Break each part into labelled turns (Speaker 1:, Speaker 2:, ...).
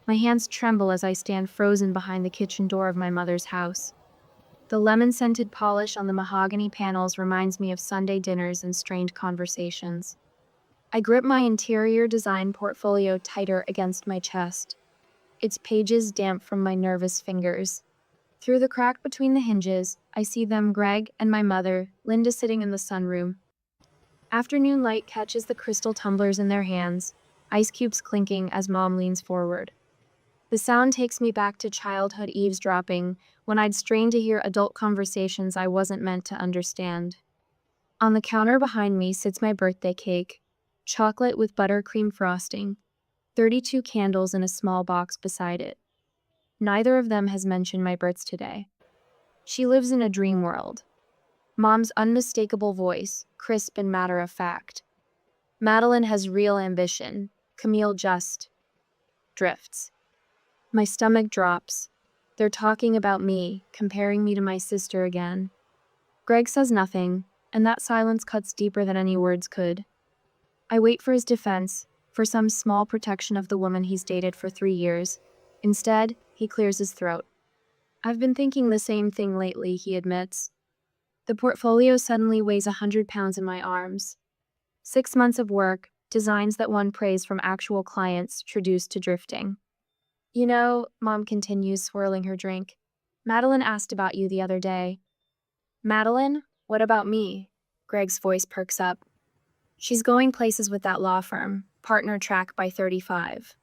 Speaker 1: My hands tremble as I stand frozen behind the kitchen door of my mother's house. The lemon-scented polish on the mahogany panels reminds me of Sunday dinners and strained conversations. I grip my interior design portfolio tighter against my chest, its pages damp from my nervous fingers. Through the crack between the hinges, I see them, Greg and my mother, Linda, sitting in the sunroom. Afternoon light catches the crystal tumblers in their hands, ice cubes clinking as Mom leans forward. The sound takes me back to childhood eavesdropping, when I'd strain to hear adult conversations I wasn't meant to understand. On the counter behind me sits my birthday cake, chocolate with buttercream frosting, 32 candles in a small box beside it. Neither of them has mentioned my births today. She lives in a dream world. Mom's unmistakable voice, crisp and matter of fact. Madeline has real ambition. Camille just drifts. My stomach drops. They're talking about me, comparing me to my sister again. Greg says nothing, and that silence cuts deeper than any words could. I wait for his defense, for some small protection of the woman he's dated for 3 years. Instead, he clears his throat. I've been thinking the same thing lately, he admits. The portfolio suddenly weighs 100 pounds in my arms. 6 months of work, designs that won praise from actual clients, traduced to drifting. You know, Mom continues, swirling her drink. Madeline asked about you the other day. Madeline? What about me? Greg's voice perks up. She's going places with that law firm, partner track by 35.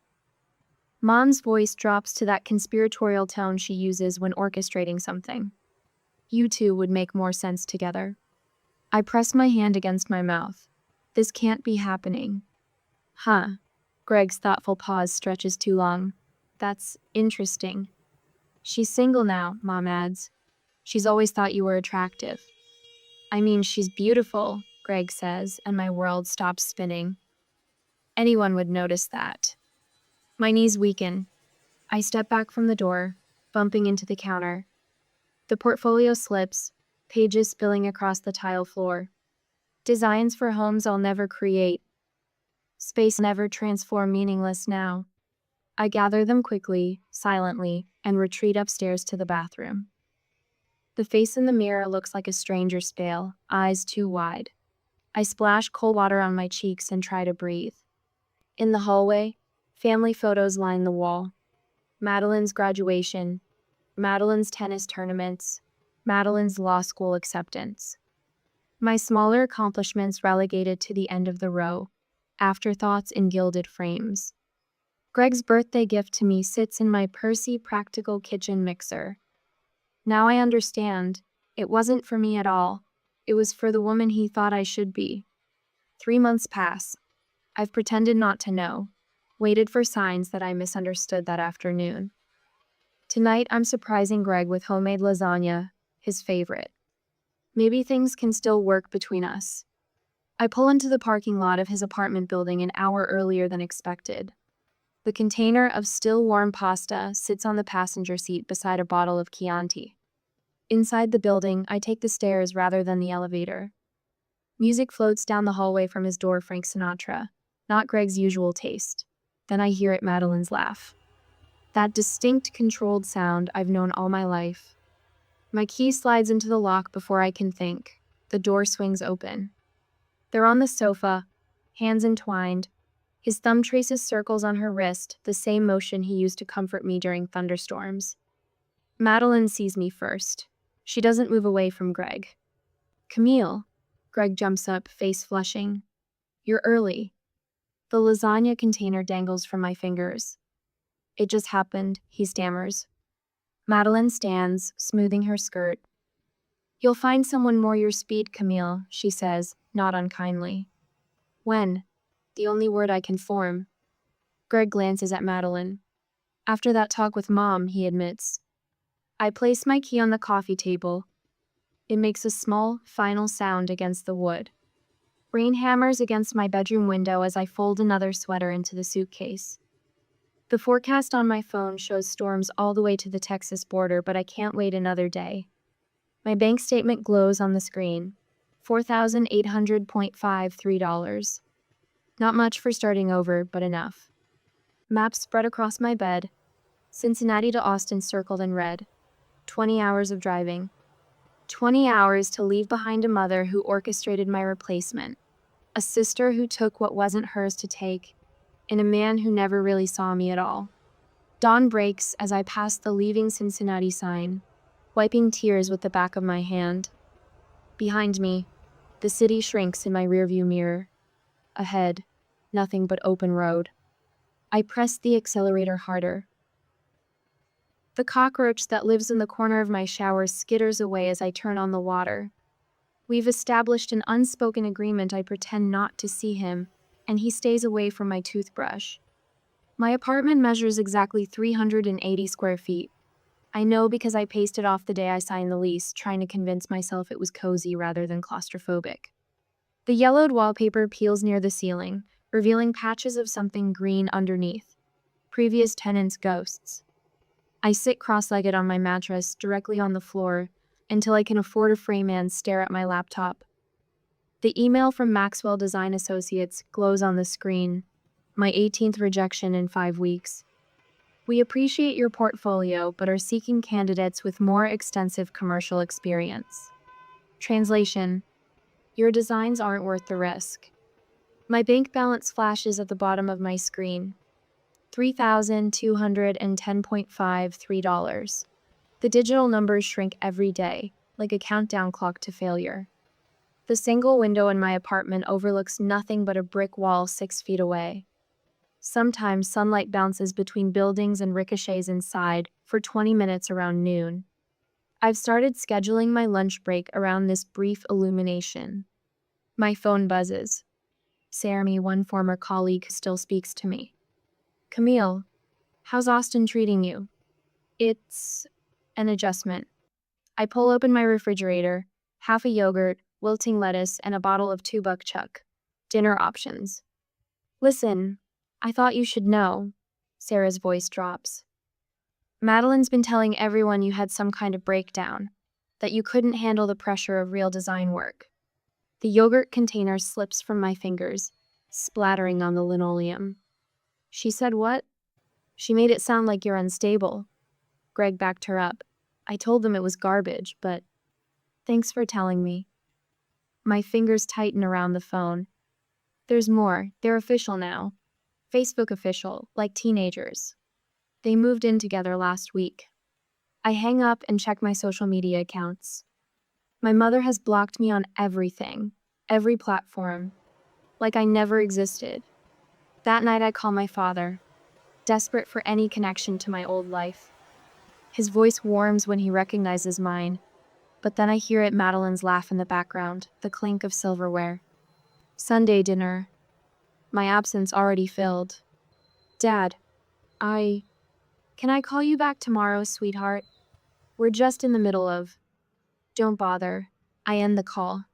Speaker 1: Mom's voice drops to that conspiratorial tone she uses when orchestrating something. You two would make more sense together. I press my hand against my mouth. This can't be happening. Huh. Greg's thoughtful pause stretches too long. That's interesting. She's single now, Mom adds. She's always thought you were attractive. I mean, she's beautiful, Greg says, and my world stops spinning. Anyone would notice that. My knees weaken. I step back from the door, bumping into the counter. The portfolio slips, pages spilling across the tile floor. Designs for homes I'll never create. Space never transform, meaningless now. I gather them quickly, silently, and retreat upstairs to the bathroom. The face in the mirror looks like a stranger's pale, eyes too wide. I splash cold water on my cheeks and try to breathe. In the hallway, family photos line the wall. Madeline's graduation, Madeline's tennis tournaments, Madeline's law school acceptance. My smaller accomplishments relegated to the end of the row, afterthoughts in gilded frames. Greg's birthday gift to me sits in my Percy practical kitchen mixer. Now I understand. It wasn't for me at all. It was for the woman he thought I should be. 3 months pass. I've pretended not to know. Waited for signs that I misunderstood that afternoon. Tonight I'm surprising Greg with homemade lasagna, his favorite. Maybe things can still work between us. I pull into the parking lot of his apartment building an hour earlier than expected. The container of still warm pasta sits on the passenger seat beside a bottle of Chianti. Inside the building, I take the stairs rather than the elevator. Music floats down the hallway from his door, Frank Sinatra, not Greg's usual taste. Then I hear it, Madeline's laugh. That distinct, controlled sound I've known all my life. My key slides into the lock before I can think. The door swings open. They're on the sofa, hands entwined. His thumb traces circles on her wrist, the same motion he used to comfort me during thunderstorms. Madeline sees me first. She doesn't move away from Greg. Camille. Greg jumps up, face flushing. You're early. The lasagna container dangles from my fingers. It just happened, he stammers. Madeline stands, smoothing her skirt. You'll find someone more your speed, Camille, she says, not unkindly. When? The only word I can form. Greg glances at Madeline. After that talk with Mom, he admits. I place my key on the coffee table. It makes a small, final sound against the wood. Rain hammers against my bedroom window as I fold another sweater into the suitcase. The forecast on my phone shows storms all the way to the Texas border, but I can't wait another day. My bank statement glows on the screen. $4,800.53. Not much for starting over, but enough. Maps spread across my bed, Cincinnati to Austin circled in red. 20 hours of driving. 20 hours to leave behind a mother who orchestrated my replacement, a sister who took what wasn't hers to take, and a man who never really saw me at all. Dawn breaks as I pass the leaving Cincinnati sign, wiping tears with the back of my hand. Behind me, the city shrinks in my rearview mirror. Ahead, nothing but open road. I press the accelerator harder. The cockroach that lives in the corner of my shower skitters away as I turn on the water. We've established an unspoken agreement. I pretend not to see him, and he stays away from my toothbrush. My apartment measures exactly 380 square feet. I know because I paced it off the day I signed the lease, trying to convince myself it was cozy rather than claustrophobic. The yellowed wallpaper peels near the ceiling, revealing patches of something green underneath. Previous tenants' ghosts. I sit cross-legged on my mattress, directly on the floor, until I can afford a frame and stare at my laptop. The email from Maxwell Design Associates glows on the screen. My 18th rejection in 5 weeks. We appreciate your portfolio, but are seeking candidates with more extensive commercial experience. Translation: your designs aren't worth the risk. My bank balance flashes at the bottom of my screen. $3,210.53. The digital numbers shrink every day, like a countdown clock to failure. The single window in my apartment overlooks nothing but a brick wall 6 feet away. Sometimes sunlight bounces between buildings and ricochets inside for 20 minutes around noon. I've started scheduling my lunch break around this brief illumination. My phone buzzes. Sarami, one former colleague, still speaks to me. Camille, how's Austin treating you? It's an adjustment. I pull open my refrigerator, half a yogurt, wilting lettuce, and a bottle of 2-buck chuck. Dinner options. Listen, I thought you should know. Sarah's voice drops. Madeline's been telling everyone you had some kind of breakdown, that you couldn't handle the pressure of real design work. The yogurt container slips from my fingers, splattering on the linoleum. She said what? She made it sound like you're unstable. Greg backed her up. I told them it was garbage, but thanks for telling me. My fingers tighten around the phone. There's more. They're official now. Facebook official, like teenagers. They moved in together last week. I hang up and check my social media accounts. My mother has blocked me on everything, every platform, like I never existed. That night I call my father, desperate for any connection to my old life. His voice warms when he recognizes mine, but then I hear Madeline's laugh in the background, the clink of silverware. Sunday dinner. My absence already filled. Dad, can I call you back tomorrow, sweetheart? We're just in the middle of. Don't bother. I end the call.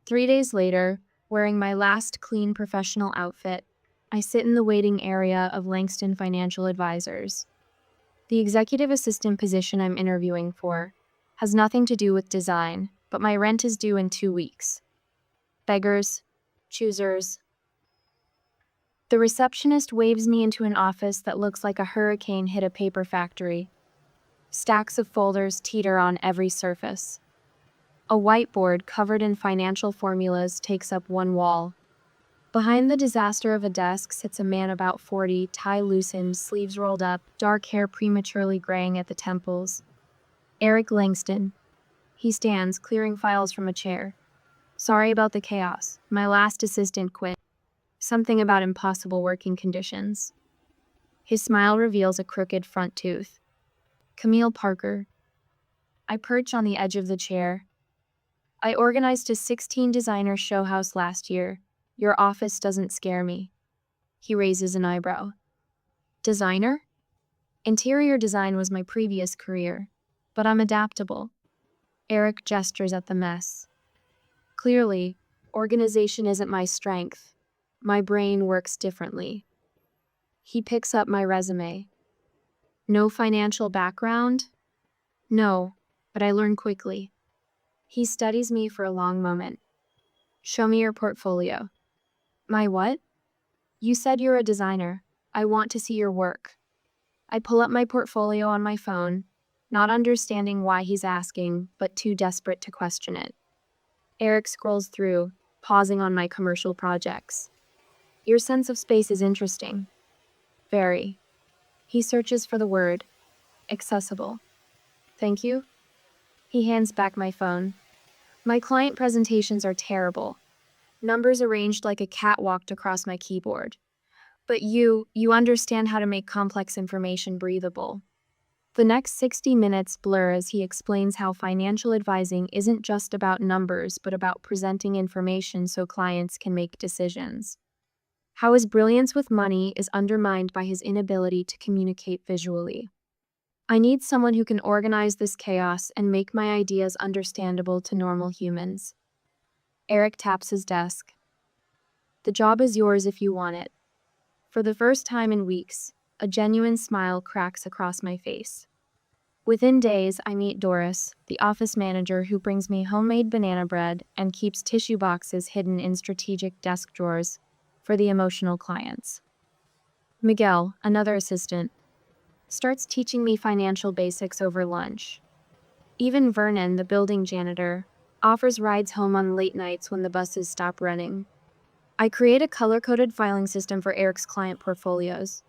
Speaker 1: 3 days later, wearing my last clean professional outfit, I sit in the waiting area of Langston Financial Advisors. The executive assistant position I'm interviewing for has nothing to do with design, but my rent is due in 2 weeks. Beggars, choosers. The receptionist waves me into an office that looks like a hurricane hit a paper factory. Stacks of folders teeter on every surface. A whiteboard covered in financial formulas takes up one wall. Behind the disaster of a desk sits a man about 40, tie loosened, sleeves rolled up, dark hair prematurely graying at the temples. Eric Langston. He stands, clearing files from a chair. Sorry about the chaos. My last assistant quit. Something about impossible working conditions. His smile reveals a crooked front tooth. Camille Parker. I perch on the edge of the chair. I organized a 16-designer show house last year. Your office doesn't scare me. He raises an eyebrow. Designer? Interior design was my previous career, but I'm adaptable. Eric gestures at the mess. Clearly, organization isn't my strength. My brain works differently. He picks up my resume. No financial background? No, but I learn quickly. He studies me for a long moment. Show me your portfolio. My what? You said you're a designer. I want to see your work. I pull up my portfolio on my phone, not understanding why he's asking, but too desperate to question it. Eric scrolls through, pausing on my commercial projects. Your sense of space is interesting. Very. He searches for the word, accessible. Thank you. He hands back my phone. My client presentations are terrible. Numbers arranged like a cat walked across my keyboard. But you understand how to make complex information breathable. The next 60 minutes blur as he explains how financial advising isn't just about numbers, but about presenting information so clients can make decisions. How his brilliance with money is undermined by his inability to communicate visually. I need someone who can organize this chaos and make my ideas understandable to normal humans. Eric taps his desk. The job is yours if you want it. For the first time in weeks, a genuine smile cracks across my face. Within days, I meet Doris, the office manager who brings me homemade banana bread and keeps tissue boxes hidden in strategic desk drawers for the emotional clients. Miguel, another assistant, starts teaching me financial basics over lunch. Even Vernon, the building janitor, offers rides home on late nights when the buses stop running. I create a color-coded filing system for Eric's client portfolios,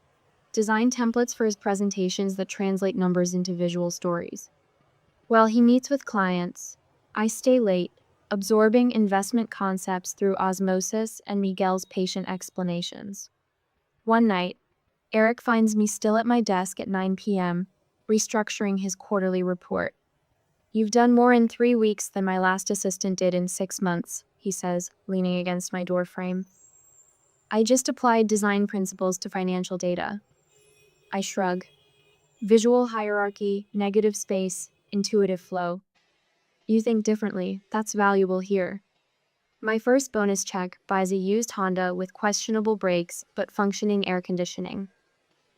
Speaker 1: design templates for his presentations that translate numbers into visual stories. While he meets with clients, I stay late, absorbing investment concepts through osmosis and Miguel's patient explanations. One night, Eric finds me still at my desk at 9 p.m., restructuring his quarterly report. You've done more in 3 weeks than my last assistant did in 6 months, he says, leaning against my door frame. I just applied design principles to financial data. I shrug. Visual hierarchy, negative space, intuitive flow. You think differently, that's valuable here. My first bonus check buys a used Honda with questionable brakes but functioning air conditioning.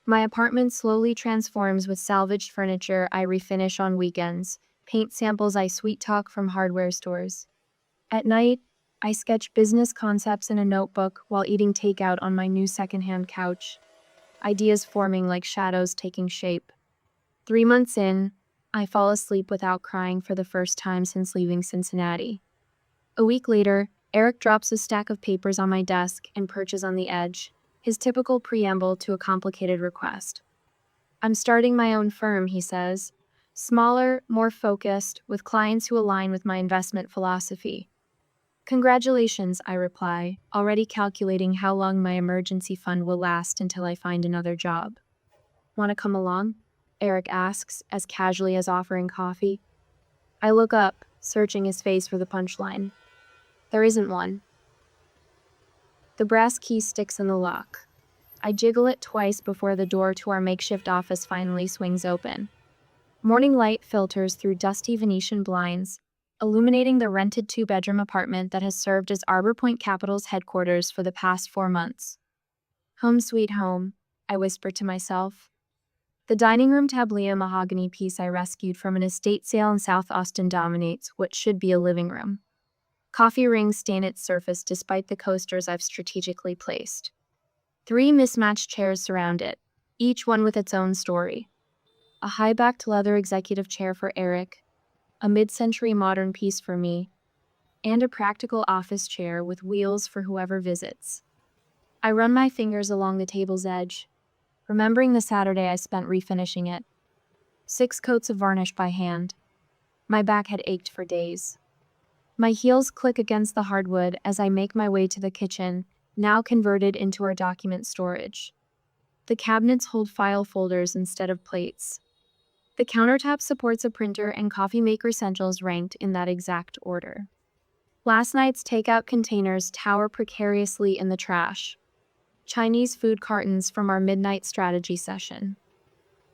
Speaker 1: My apartment slowly transforms with salvaged furniture I refinish on weekends, paint samples I sweet talk from hardware stores. At night, I sketch business concepts in a notebook while eating takeout on my new secondhand couch, ideas forming like shadows taking shape. 3 months in, I fall asleep without crying for the first time since leaving Cincinnati. A week later, Eric drops a stack of papers on my desk and perches on the edge, his typical preamble to a complicated request. I'm starting my own firm, he says. Smaller, more focused, with clients who align with my investment philosophy. Congratulations, I reply, already calculating how long my emergency fund will last until I find another job. Want to come along? Eric asks, as casually as offering coffee. I look up, searching his face for the punchline. There isn't one. The brass key sticks in the lock. I jiggle it twice before the door to our makeshift office finally swings open. Morning light filters through dusty Venetian blinds, illuminating the rented 2-bedroom apartment that has served as Arbor Point Capital's headquarters for the past 4 months. Home sweet home, I whisper to myself. The dining room tablier mahogany piece I rescued from an estate sale in South Austin dominates what should be a living room. Coffee rings stain its surface despite the coasters I've strategically placed. 3 mismatched chairs surround it, each one with its own story. A high-backed leather executive chair for Eric, a mid-century modern piece for me, and a practical office chair with wheels for whoever visits. I run my fingers along the table's edge, remembering the Saturday I spent refinishing it. 6 coats of varnish by hand. My back had ached for days. My heels click against the hardwood as I make my way to the kitchen, now converted into our document storage. The cabinets hold file folders instead of plates. The countertop supports a printer and coffee maker essentials ranked in that exact order. Last night's takeout containers tower precariously in the trash. Chinese food cartons from our midnight strategy session.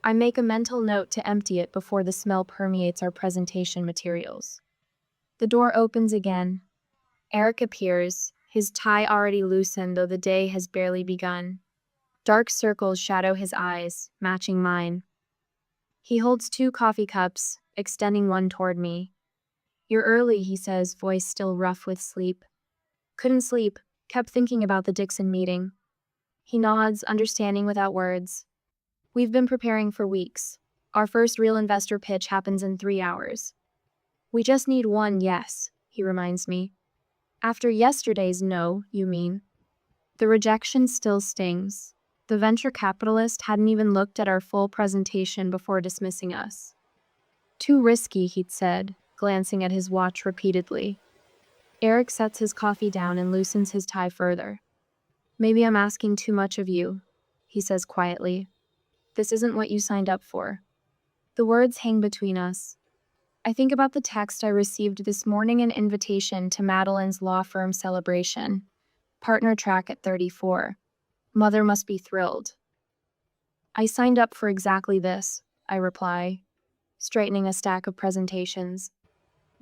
Speaker 1: I make a mental note to empty it before the smell permeates our presentation materials. The door opens again. Eric appears, his tie already loosened though the day has barely begun. Dark circles shadow his eyes, matching mine. He holds 2 coffee cups, extending one toward me. You're early, he says, voice still rough with sleep. Couldn't sleep, kept thinking about the Dixon meeting. He nods, understanding without words. We've been preparing for weeks. Our first real investor pitch happens in 3 hours. We just need one yes, he reminds me. After yesterday's no, you mean? The rejection still stings. The venture capitalist hadn't even looked at our full presentation before dismissing us. Too risky, he'd said, glancing at his watch repeatedly. Eric sets his coffee down and loosens his tie further. Maybe I'm asking too much of you, he says quietly. This isn't what you signed up for. The words hang between us. I think about the text I received this morning, an invitation to Madeline's law firm celebration. Partner track at 34. Mother must be thrilled. I signed up for exactly this, I reply, straightening a stack of presentations.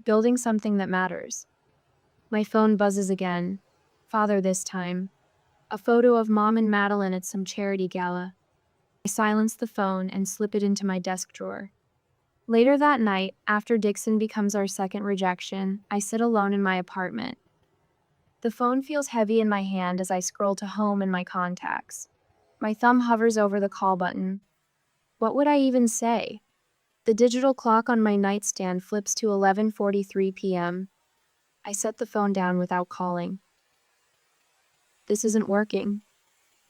Speaker 1: Building something that matters. My phone buzzes again. Father this time. A photo of Mom and Madeline at some charity gala. I silence the phone and slip it into my desk drawer. Later that night, after Dixon becomes our second rejection, I sit alone in my apartment. The phone feels heavy in my hand as I scroll to home and my contacts. My thumb hovers over the call button. What would I even say? The digital clock on my nightstand flips to 11:43 p.m. I set the phone down without calling. This isn't working.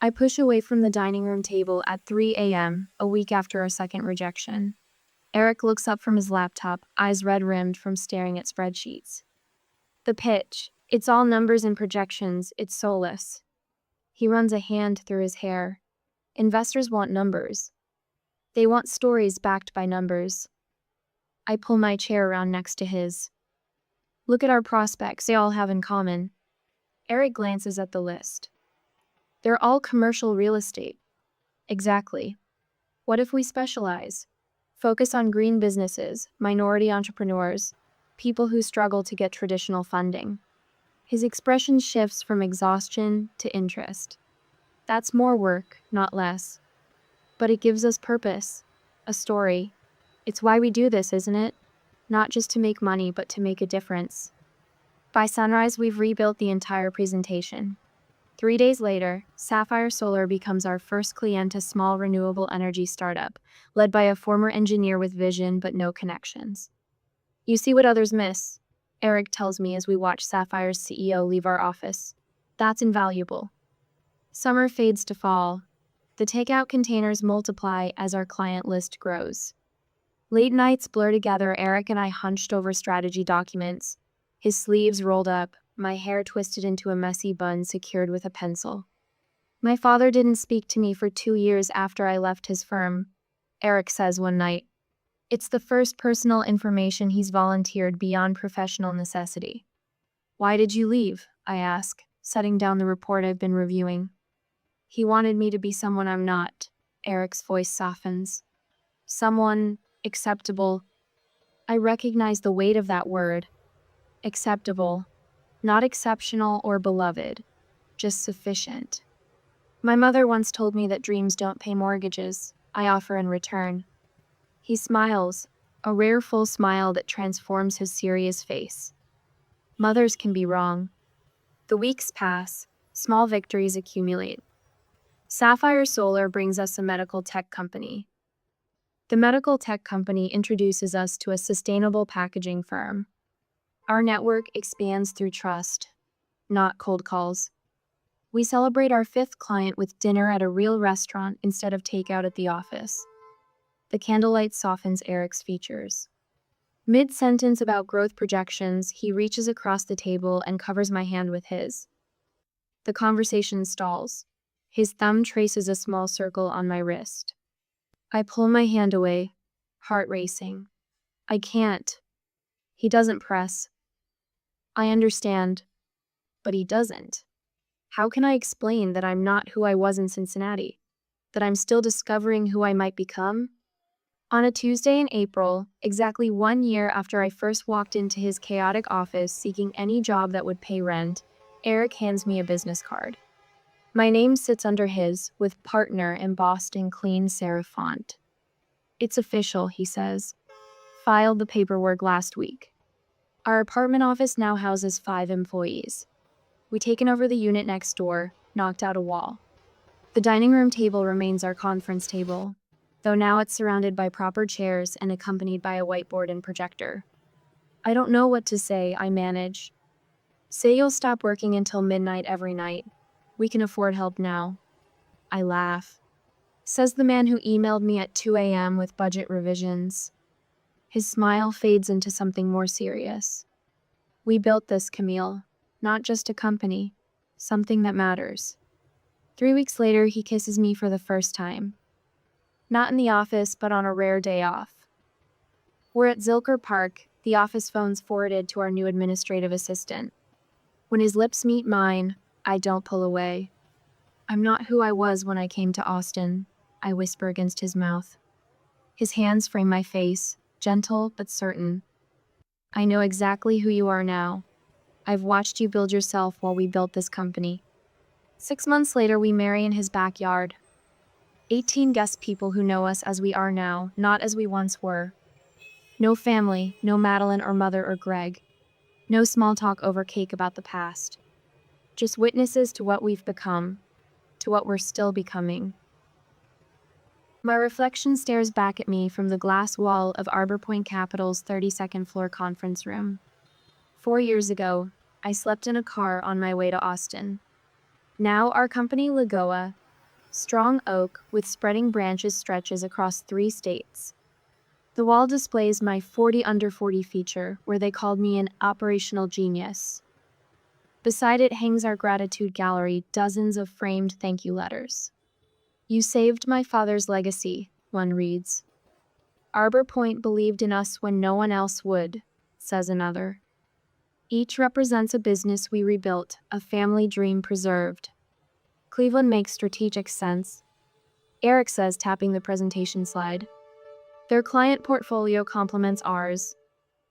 Speaker 1: I push away from the dining room table at 3 a.m., a week after our second rejection. Eric looks up from his laptop, eyes red-rimmed from staring at spreadsheets. The pitch. It's all numbers and projections. It's soulless. He runs a hand through his hair. Investors want numbers. They want stories backed by numbers. I pull my chair around next to his. Look at our prospects. They all have in common. Eric glances at the list. They're all commercial real estate. Exactly. What if we specialize? Focus on green businesses, minority entrepreneurs, people who struggle to get traditional funding. His expression shifts from exhaustion to interest. That's more work, not less. But it gives us purpose, a story. It's why we do this, isn't it? Not just to make money, but to make a difference. By sunrise, we've rebuilt the entire presentation. 3 days later, Sapphire Solar becomes our first client, a small renewable energy startup, led by a former engineer with vision but no connections. You see what others miss, Eric tells me as we watch Sapphire's CEO leave our office. That's invaluable. Summer fades to fall. The takeout containers multiply as our client list grows. Late nights blur together, Eric and I hunched over strategy documents, his sleeves rolled up, my hair twisted into a messy bun secured with a pencil. My father didn't speak to me for 2 years after I left his firm, Eric says one night. It's the first personal information he's volunteered beyond professional necessity. Why did you leave? I ask, setting down the report I've been reviewing. He wanted me to be someone I'm not. Eric's voice softens. Someone acceptable. I recognize the weight of that word. Acceptable. Not exceptional or beloved. Just sufficient. My mother once told me that dreams don't pay mortgages. I offer in return. He smiles, a rare full smile that transforms his serious face. Mothers can be wrong. The weeks pass. Small victories accumulate. Sapphire Solar brings us a medical tech company. The medical tech company introduces us to a sustainable packaging firm. Our network expands through trust, not cold calls. We celebrate our 5th client with dinner at a real restaurant instead of takeout at the office. The candlelight softens Eric's features. Mid-sentence about growth projections, he reaches across the table and covers my hand with his. The conversation stalls. His thumb traces a small circle on my wrist. I pull my hand away, heart racing. I can't. He doesn't press. I understand, but he doesn't. How can I explain that I'm not who I was in Cincinnati? That I'm still discovering who I might become? On a Tuesday in April, exactly 1 year after I first walked into his chaotic office seeking any job that would pay rent, Eric hands me a business card. My name sits under his, with partner embossed in clean serif font. It's official, he says. Filed the paperwork last week. Our apartment office now houses 5 employees. We've taken over the unit next door, knocked out a wall. The dining room table remains our conference table. though now it's surrounded by proper chairs and accompanied by a whiteboard and projector. I don't know what to say, I manage. Say you'll stop working until midnight every night. We can afford help now. I laugh. Says the man who emailed me at 2 a.m. with budget revisions. His smile fades into something more serious. We built this, Camille. Not just a company. Something that matters. 3 weeks later, he kisses me for the first time. Not in the office, but on a rare day off. We're at Zilker Park, the office phone's forwarded to our new administrative assistant. When his lips meet mine, I don't pull away. I'm not who I was when I came to Austin, I whisper against his mouth. His hands frame my face, gentle but certain. I know exactly who you are now. I've watched you build yourself while we built this company. 6 months later, we marry in his backyard. 18 guest people who know us as we are now, not as we once were. No family, no Madeline or mother or Greg. No small talk over cake about the past. Just witnesses to what we've become, to what we're still becoming. My reflection stares back at me from the glass wall of Arbor Point Capital's 32nd floor conference room. 4 years ago, I slept in a car on my way to Austin. Now our company Lagoa, strong oak with spreading branches, stretches across 3 states. The wall displays my 40 under 40 feature, where they called me an operational genius. Beside it hangs our gratitude gallery, dozens of framed thank you letters. You saved my father's legacy, one reads. Arbor Point believed in us when no one else would, says another. Each represents a business we rebuilt, a family dream preserved. Cleveland makes strategic sense, Eric says, tapping the presentation slide. Their client portfolio complements ours.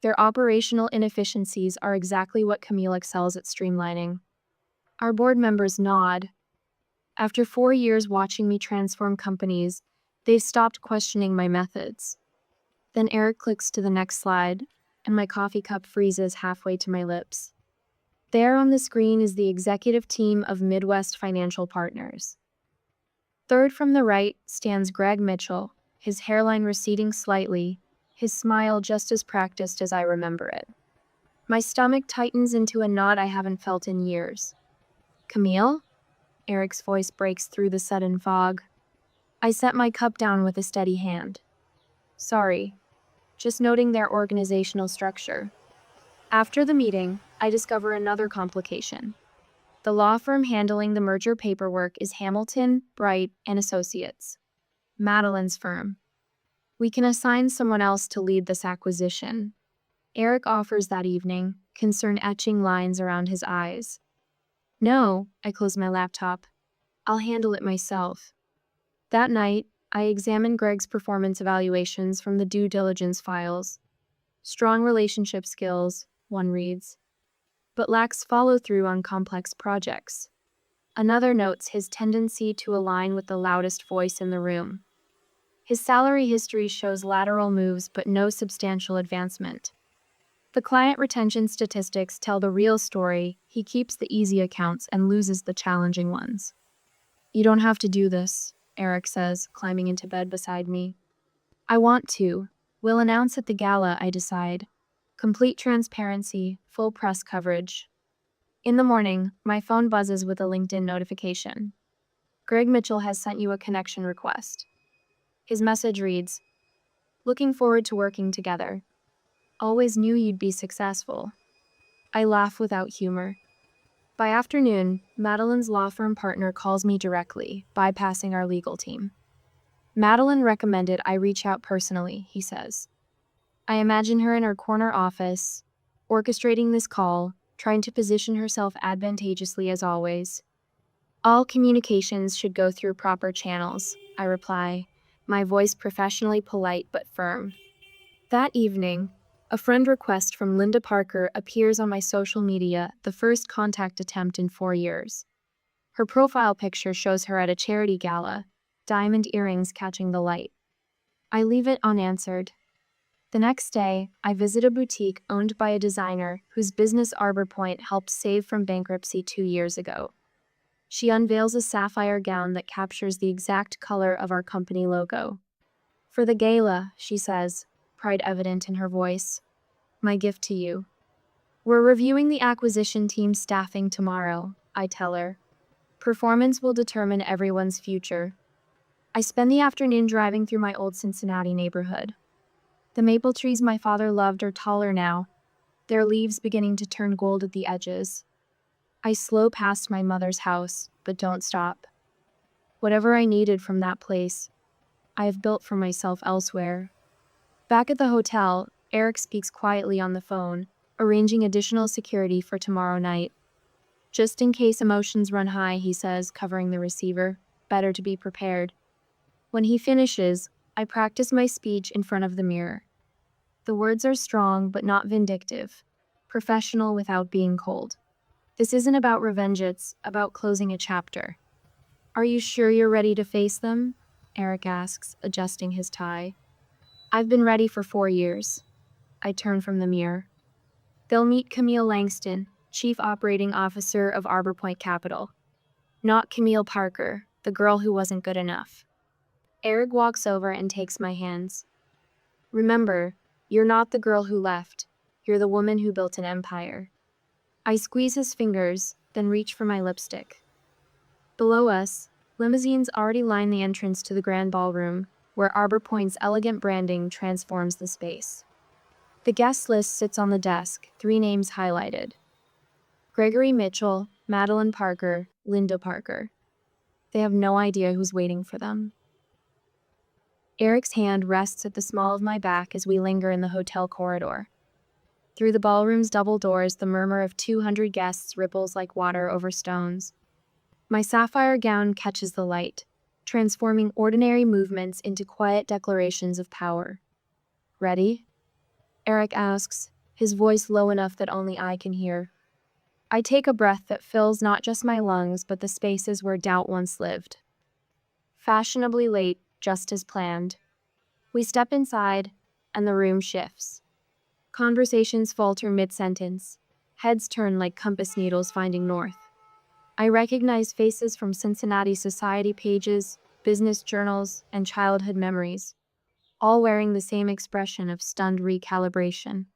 Speaker 1: Their operational inefficiencies are exactly what Camille excels at streamlining. Our board members nod. After 4 years watching me transform companies, they've stopped questioning my methods. Then Eric clicks to the next slide, and my coffee cup freezes halfway to my lips. There on the screen is the executive team of Midwest Financial Partners. Third from the right stands Greg Mitchell, his hairline receding slightly, his smile just as practiced as I remember it. My stomach tightens into a knot I haven't felt in years. Camille? Eric's voice breaks through the sudden fog. I set my cup down with a steady hand. Sorry, just noting their organizational structure. After the meeting, I discover another complication. The law firm handling the merger paperwork is Hamilton, Bright, and Associates, Madeline's firm. We can assign someone else to lead this acquisition. Eric offers that evening, concern etching lines around his eyes. No, I close my laptop. I'll handle it myself. That night, I examine Greg's performance evaluations from the due diligence files. Strong relationship skills, one reads, but lacks follow-through on complex projects. Another notes his tendency to align with the loudest voice in the room. His salary history shows lateral moves but no substantial advancement. The client retention statistics tell the real story. He keeps the easy accounts and loses the challenging ones. You don't have to do this, Eric says, climbing into bed beside me. I want to. We'll announce at the gala, I decide. Complete transparency, full press coverage. In the morning, my phone buzzes with a LinkedIn notification. Greg Mitchell has sent you a connection request. His message reads, looking forward to working together. Always knew you'd be successful. I laugh without humor. By afternoon, Madeline's law firm partner calls me directly, bypassing our legal team. Madeline recommended I reach out personally, he says. I imagine her in her corner office, orchestrating this call, trying to position herself advantageously as always. All communications should go through proper channels, I reply, my voice professionally polite but firm. That evening, a friend request from Linda Parker appears on my social media, the first contact attempt in 4 years. Her profile picture shows her at a charity gala, diamond earrings catching the light. I leave it unanswered. The next day, I visit a boutique owned by a designer whose business Arbor Point helped save from bankruptcy 2 years ago. She unveils a sapphire gown that captures the exact color of our company logo. For the gala, she says, pride evident in her voice. My gift to you. We're reviewing the acquisition team staffing tomorrow, I tell her. Performance will determine everyone's future. I spend the afternoon driving through my old Cincinnati neighborhood. The maple trees my father loved are taller now, their leaves beginning to turn gold at the edges. I slow past my mother's house, but don't stop. Whatever I needed from that place, I have built for myself elsewhere. Back at the hotel, Eric speaks quietly on the phone, arranging additional security for tomorrow night. Just in case emotions run high, he says, covering the receiver. Better to be prepared. When he finishes, I practice my speech in front of the mirror. The words are strong but not vindictive, professional without being cold. This isn't about revenge, it's about closing a chapter. Are you sure you're ready to face them? Eric asks, adjusting his tie. I've been ready for 4 years. I turn from the mirror. They'll meet Camille Langston, Chief Operating Officer of Arbor Point Capital. Not Camille Parker, the girl who wasn't good enough. Eric walks over and takes my hands. Remember, you're not the girl who left. You're the woman who built an empire. I squeeze his fingers, then reach for my lipstick. Below us, limousines already line the entrance to the grand ballroom, where Arbor Point's elegant branding transforms the space. The guest list sits on the desk, 3 names highlighted. Gregory Mitchell, Madeline Parker, Linda Parker. They have no idea who's waiting for them. Eric's hand rests at the small of my back as we linger in the hotel corridor. Through the ballroom's double doors, the murmur of 200 guests ripples like water over stones. My sapphire gown catches the light, transforming ordinary movements into quiet declarations of power. Ready? Eric asks, his voice low enough that only I can hear. I take a breath that fills not just my lungs, but the spaces where doubt once lived. Fashionably late, just as planned. We step inside, and the room shifts. Conversations falter mid-sentence. Heads turn like compass needles finding north. I recognize faces from Cincinnati society pages, business journals, and childhood memories, all wearing the same expression of stunned recalibration.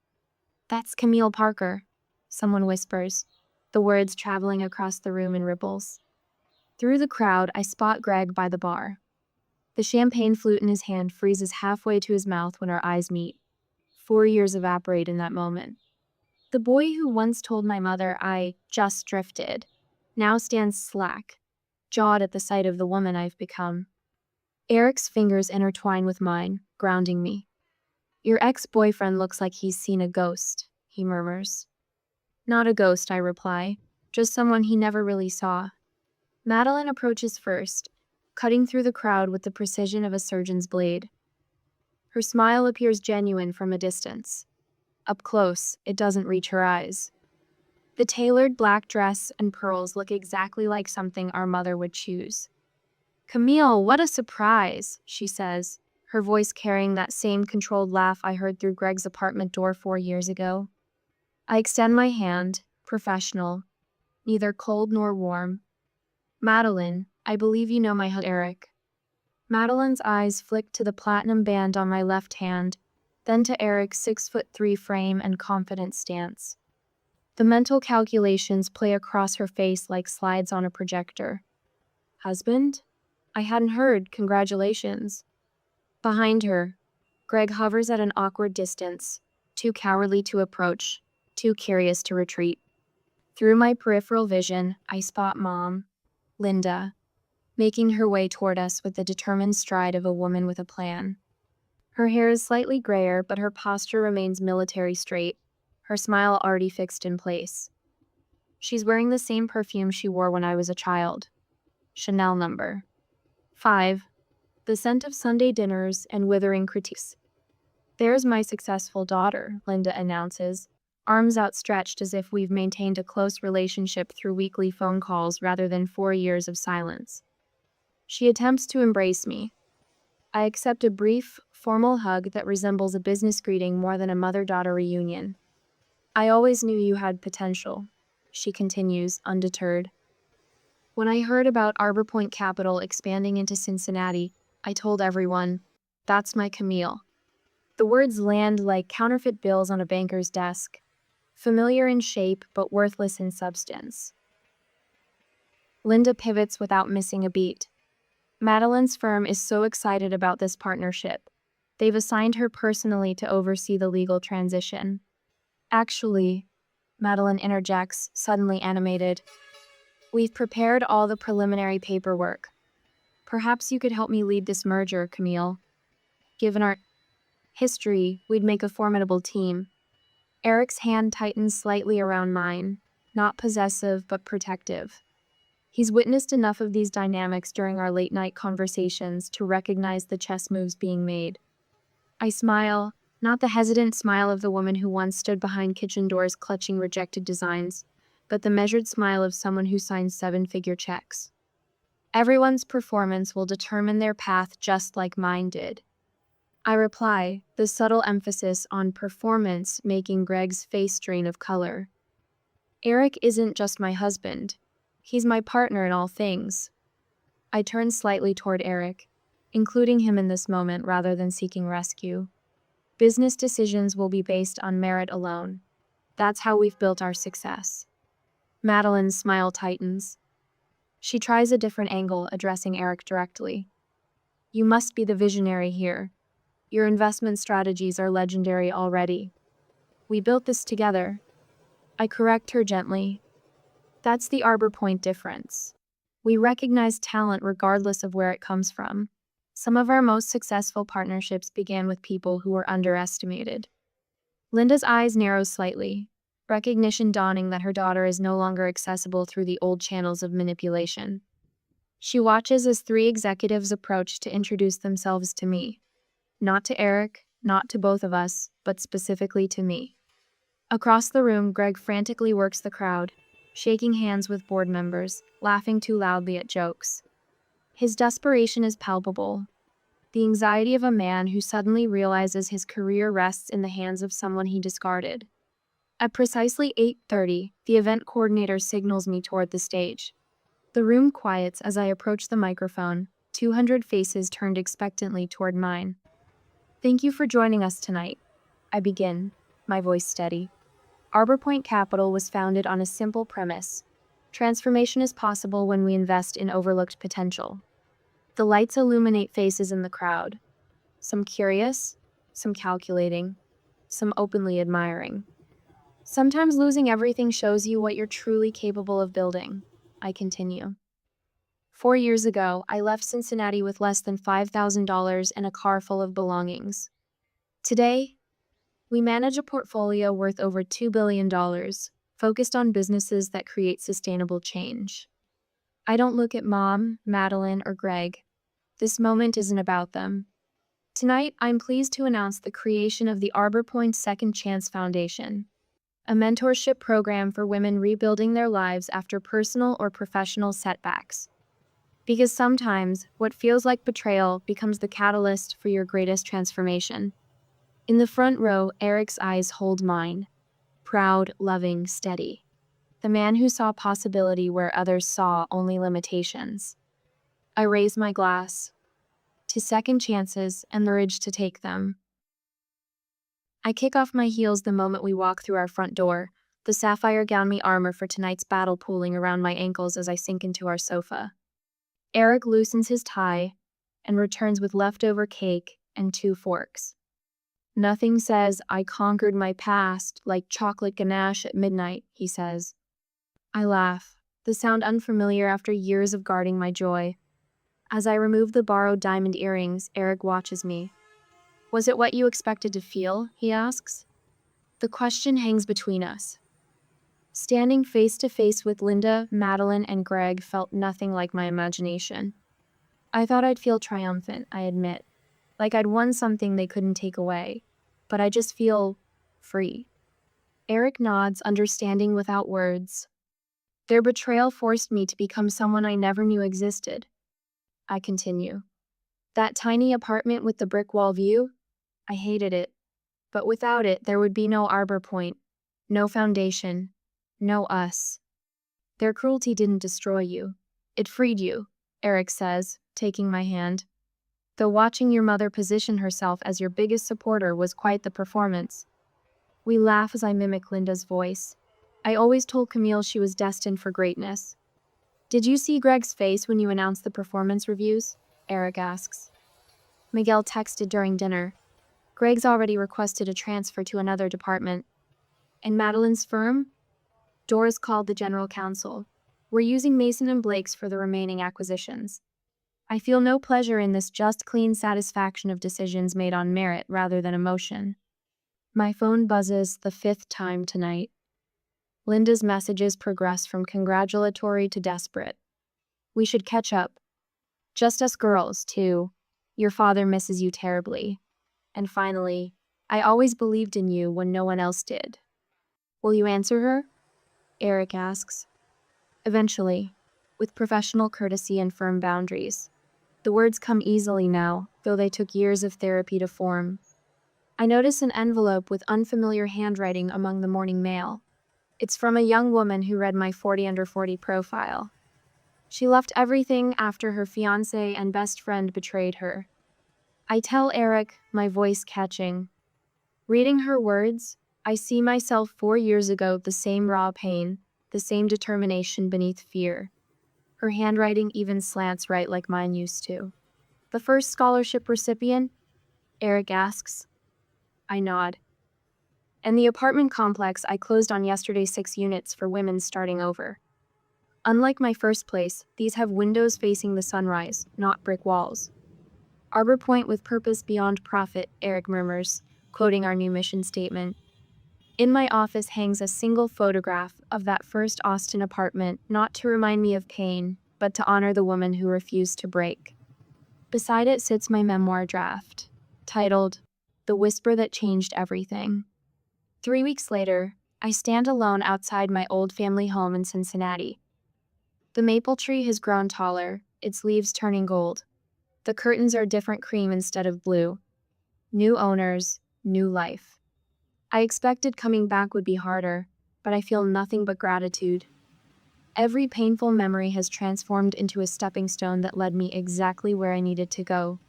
Speaker 1: That's Camille Parker, someone whispers, the words traveling across the room in ripples. Through the crowd, I spot Greg by the bar. The champagne flute in his hand freezes halfway to his mouth when our eyes meet. 4 years evaporate in that moment. The boy who once told my mother I just drifted now stands slack, jawed at the sight of the woman I've become. Eric's fingers intertwine with mine, grounding me. Your ex-boyfriend looks like he's seen a ghost, he murmurs. Not a ghost, I reply, just someone he never really saw. Madeline approaches first, cutting through the crowd with the precision of a surgeon's blade. Her smile appears genuine from a distance. Up close, it doesn't reach her eyes. The tailored black dress and pearls look exactly like something our mother would choose. Camille, what a surprise, she says, her voice carrying that same controlled laugh I heard through Greg's apartment door 4 years ago. I extend my hand, professional, neither cold nor warm. Madeline, I believe you know my husband, Eric. Madeline's eyes flick to the platinum band on my left hand, then to Eric's 6'3" frame and confident stance. The mental calculations play across her face like slides on a projector. Husband? I hadn't heard, congratulations. Behind her, Greg hovers at an awkward distance, too cowardly to approach, too curious to retreat. Through my peripheral vision, I spot Mom, Linda, making her way toward us with the determined stride of a woman with a plan. Her hair is slightly grayer, but her posture remains military straight, her smile already fixed in place. She's wearing the same perfume she wore when I was a child. Chanel number 5. The scent of Sunday dinners and withering critiques. There's my successful daughter, Linda announces, arms outstretched as if we've maintained a close relationship through weekly phone calls rather than 4 years of silence. She attempts to embrace me. I accept a brief, formal hug that resembles a business greeting more than a mother-daughter reunion. I always knew you had potential, she continues, undeterred. When I heard about Arbor Point Capital expanding into Cincinnati, I told everyone, That's my Camille. The words land like counterfeit bills on a banker's desk, familiar in shape but worthless in substance. Linda pivots without missing a beat. Madeline's firm is so excited about this partnership. They've assigned her personally to oversee the legal transition. Actually, Madeline interjects, suddenly animated, we've prepared all the preliminary paperwork. Perhaps you could help me lead this merger, Camille. Given our history, we'd make a formidable team. Eric's hand tightens slightly around mine, not possessive but protective. He's witnessed enough of these dynamics during our late-night conversations to recognize the chess moves being made. I smile, not the hesitant smile of the woman who once stood behind kitchen doors clutching rejected designs, but the measured smile of someone who signs seven-figure checks. Everyone's performance will determine their path just like mine did. I reply, the subtle emphasis on performance making Greg's face drain of color. Eric isn't just my husband. He's my partner in all things. I turn slightly toward Eric, including him in this moment rather than seeking rescue. Business decisions will be based on merit alone. That's how we've built our success. Madeline's smile tightens. She tries a different angle, addressing Eric directly. You must be the visionary here. Your investment strategies are legendary already. We built this together. I correct her gently. That's the Arbor Point difference. We recognize talent regardless of where it comes from. Some of our most successful partnerships began with people who were underestimated. Linda's eyes narrow slightly, recognition dawning that her daughter is no longer accessible through the old channels of manipulation. She watches as three executives approach to introduce themselves to me. Not to Eric, not to both of us, but specifically to me. Across the room, Greg frantically works the crowd, shaking hands with board members, laughing too loudly at jokes. His desperation is palpable, the anxiety of a man who suddenly realizes his career rests in the hands of someone he discarded. At precisely 8:30, the event coordinator signals me toward the stage. The room quiets as I approach the microphone, 200 faces turned expectantly toward mine. Thank you for joining us tonight. I begin, my voice steady. Arbor Point Capital was founded on a simple premise. Transformation is possible when we invest in overlooked potential. The lights illuminate faces in the crowd. Some curious, some calculating, some openly admiring. Sometimes losing everything shows you what you're truly capable of building. I continue. 4 years ago, I left Cincinnati with less than $5,000 and a car full of belongings. Today, we manage a portfolio worth over $2 billion, focused on businesses that create sustainable change. I don't look at Mom, Madeline, or Greg. This moment isn't about them. Tonight, I'm pleased to announce the creation of the Arbor Point Second Chance Foundation, a mentorship program for women rebuilding their lives after personal or professional setbacks. Because sometimes, what feels like betrayal becomes the catalyst for your greatest transformation. In the front row, Eric's eyes hold mine. Proud, loving, steady. The man who saw possibility where others saw only limitations. I raise my glass to second chances and the urge to take them. I kick off my heels the moment we walk through our front door, the sapphire gown me armor for tonight's battle pooling around my ankles as I sink into our sofa. Eric loosens his tie and returns with leftover cake and 2 forks. Nothing says, I conquered my past, like chocolate ganache at midnight, he says. I laugh, the sound unfamiliar after years of guarding my joy. As I remove the borrowed diamond earrings, Eric watches me. Was it what you expected to feel? He asks. The question hangs between us. Standing face to face with Linda, Madeline, and Greg felt nothing like my imagination. I thought I'd feel triumphant, I admit, like I'd won something they couldn't take away, but I just feel free. Eric nods, understanding without words. Their betrayal forced me to become someone I never knew existed. I continue. That tiny apartment with the brick wall view? I hated it. But without it, there would be no Arbor Point, no foundation, no us. Their cruelty didn't destroy you. It freed you, Eric says, taking my hand. though watching your mother position herself as your biggest supporter was quite the performance. We laugh as I mimic Linda's voice. I always told Camille she was destined for greatness. Did you see Greg's face when you announced the performance reviews? Eric asks. Miguel texted during dinner. Greg's already requested a transfer to another department. And Madeline's firm? Doris called the general counsel. We're using Mason and Blake's for the remaining acquisitions. I feel no pleasure in this just clean satisfaction of decisions made on merit rather than emotion. My phone buzzes the 5th time tonight. Linda's messages progress from congratulatory to desperate. We should catch up. Just us girls, too. Your father misses you terribly. And finally, I always believed in you when no one else did. Will you answer her? Eric asks. Eventually, with professional courtesy and firm boundaries. The words come easily now, though they took years of therapy to form. I notice an envelope with unfamiliar handwriting among the morning mail. It's from a young woman who read my 40 under 40 profile. She left everything after her fiancé and best friend betrayed her. I tell Eric, my voice catching. Reading her words, I see myself 4 years ago, the same raw pain, the same determination beneath fear. Her handwriting even slants right like mine used to. The first scholarship recipient? Eric asks. I nod. And the apartment complex I closed on yesterday, 6 units for women starting over. Unlike my first place, these have windows facing the sunrise, not brick walls. Arbor Point with purpose beyond profit, Eric murmurs, quoting our new mission statement. In my office hangs a single photograph of that first Austin apartment, not to remind me of pain, but to honor the woman who refused to break. Beside it sits my memoir draft, titled, The Whisper That Changed Everything. 3 weeks later, I stand alone outside my old family home in Cincinnati. The maple tree has grown taller, its leaves turning gold. The curtains are different cream instead of blue. New owners, new life. I expected coming back would be harder, but I feel nothing but gratitude. Every painful memory has transformed into a stepping stone that led me exactly where I needed to go.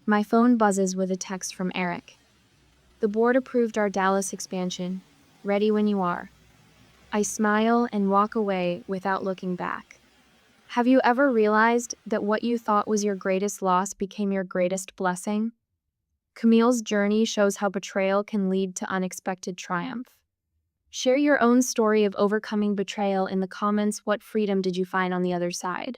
Speaker 1: My phone buzzes with a text from Eric. The board approved our Dallas expansion. Ready when you are. I smile and walk away without looking back. Have you ever realized that what you thought was your greatest loss became your greatest blessing? Camille's journey shows how betrayal can lead to unexpected triumph. Share your own story of overcoming betrayal in the comments. What freedom did you find on the other side?